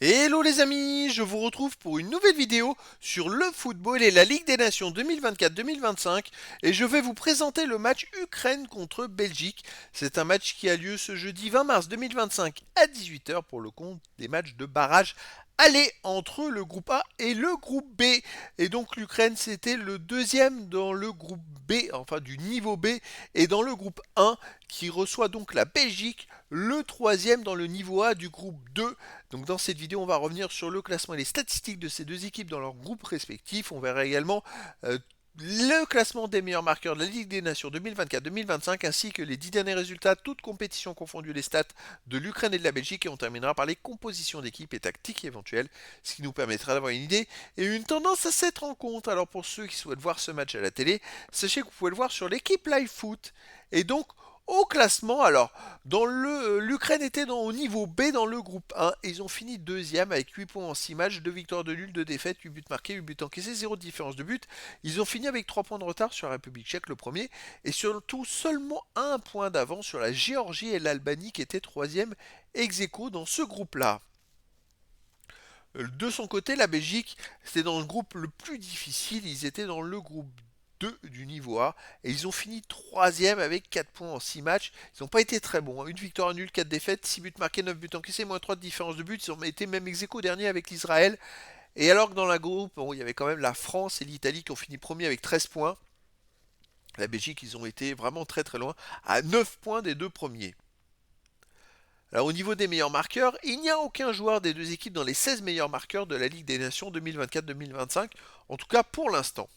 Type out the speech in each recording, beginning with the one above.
Hello les amis, je vous retrouve pour une nouvelle vidéo sur le football et la Ligue des Nations 2024-2025 et je vais vous présenter le match Ukraine contre Belgique. C'est un match qui a lieu ce jeudi 20 mars 2025 à 18 h pour le compte des matchs de barrage aller entre le groupe A et le groupe B. Et donc l'Ukraine c'était le deuxième dans le groupe B, enfin du niveau B, et dans le groupe 1 qui reçoit donc la Belgique, le troisième dans le niveau A du groupe 2. Donc dans cette vidéo, on va revenir sur le classement et les statistiques de ces deux équipes dans leurs groupes respectifs. On verra également le classement des meilleurs marqueurs de la Ligue des Nations 2024-2025 ainsi que les 10 derniers résultats, toutes compétitions confondues, les stats de l'Ukraine et de la Belgique, et on terminera par les compositions d'équipes et tactiques éventuelles, ce qui nous permettra d'avoir une idée et une tendance à cette rencontre. Alors pour ceux qui souhaitent voir ce match à la télé, sachez que vous pouvez le voir sur l'équipe Live Foot. Et donc au classement, alors, l'Ukraine était au niveau B dans le groupe 1 et ils ont fini deuxième avec 8 points en 6 matchs, 2 victoires, 2 nuls, 2 défaites, 8 buts marqués, 8 buts encaissés, 0 différence de but. Ils ont fini avec 3 points de retard sur la République tchèque le premier et surtout seulement 1 point d'avance sur la Géorgie et l'Albanie qui étaient troisième ex aequo dans ce groupe-là. De son côté, la Belgique, c'était dans le groupe le plus difficile, ils étaient dans le groupe 2 du niveau A et ils ont fini troisième avec 4 points en 6 matchs. Ils n'ont pas été très bons, une victoire, un nul, 4 défaites, 6 buts marqués, 9 buts encaissés, moins 3 de différence de but. Ils ont été même ex aequo dernier avec l'Israël. Et alors que dans la groupe, bon, il y avait quand même la France et l'Italie qui ont fini premier avec 13 points. La Belgique, ils ont été vraiment très très loin, à 9 points des deux premiers. Alors au niveau des meilleurs marqueurs, il n'y a aucun joueur des deux équipes dans les 16 meilleurs marqueurs de la Ligue des Nations 2024-2025, en tout cas pour l'instant.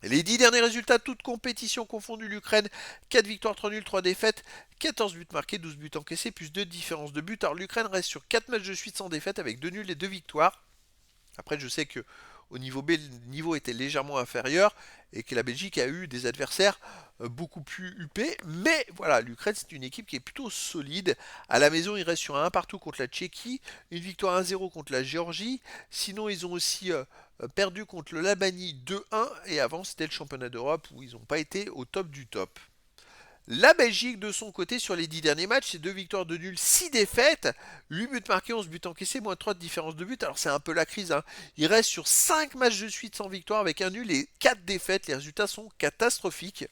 Les 10 derniers résultats, toutes compétitions confondues, l'Ukraine, 4 victoires, 3 nuls, 3 défaites, 14 buts marqués, 12 buts encaissés, plus 2 différences de but. Alors l'Ukraine reste sur 4 matchs de suite sans défaite avec 2 nuls et 2 victoires. Après, je sais que au niveau B, le niveau était légèrement inférieur et que la Belgique a eu des adversaires beaucoup plus huppés. Mais voilà, l'Ukraine, c'est une équipe qui est plutôt solide. À la maison, ils restent sur un 1 partout contre la Tchéquie, une victoire 1-0 contre la Géorgie. Sinon, ils ont aussi perdu contre l'Albanie 2-1. Et avant, c'était le championnat d'Europe où ils n'ont pas été au top du top. La Belgique, de son côté, sur les 10 derniers matchs, c'est 2 victoires, 2 nuls, 6 défaites, 8 buts marqués, 11 buts encaissés, moins 3 de différence de but. Alors c'est un peu la crise, hein. Il reste sur 5 matchs de suite sans victoire avec un nul et 4 défaites. Les résultats sont catastrophiques.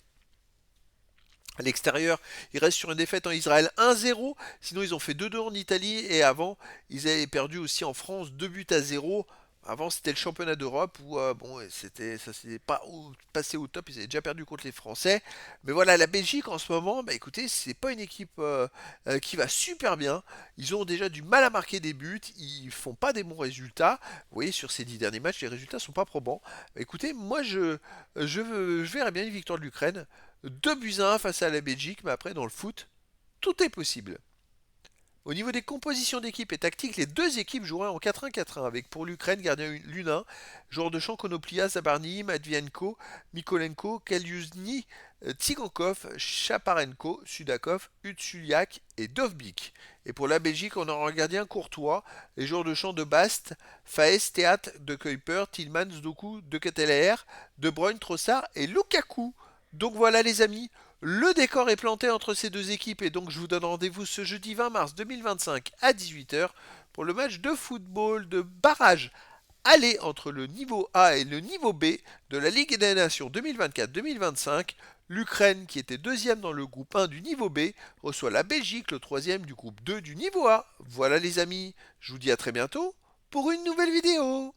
À l'extérieur, ils restent sur une défaite en Israël 1-0. Sinon, ils ont fait 2-2 en Italie. Et avant, ils avaient perdu aussi en France 2 buts à 0. Avant, c'était le championnat d'Europe où bon, ça s'est pas passé au top. Ils avaient déjà perdu contre les Français. Mais voilà, la Belgique en ce moment, bah écoutez, c'est pas une équipe qui va super bien. Ils ont déjà du mal à marquer des buts. Ils font pas des bons résultats. Vous voyez, sur ces 10 derniers matchs, les résultats sont pas probants. Bah, écoutez, moi, je verrais bien une victoire de l'Ukraine. 2 buts à 1 face à la Belgique, mais après, dans le foot, tout est possible. Au niveau des compositions d'équipe et tactiques, les deux équipes joueraient en 4-1-4-1, avec pour l'Ukraine gardien Lunin, joueur de champ Konoplia, Zabarny, Matvienko, Mikolenko, Kaliuzny, Tsigankov, Chaparenko, Sudakov, Utsuliak et Dovbik. Et pour la Belgique, on aura un gardien Courtois, les joueurs de champ de Bast, Faes, Théat, De Kuiper, Tillmans, Doku, De Ketelaere, De Bruyne, Trossard et Lukaku. Donc voilà les amis, le décor est planté entre ces deux équipes et donc je vous donne rendez-vous ce jeudi 20 mars 2025 à 18 h pour le match de football de barrage aller entre le niveau A et le niveau B de la Ligue des Nations 2024-2025. L'Ukraine, qui était deuxième dans le groupe 1 du niveau B, reçoit la Belgique, le troisième du groupe 2 du niveau A. Voilà les amis, je vous dis à très bientôt pour une nouvelle vidéo.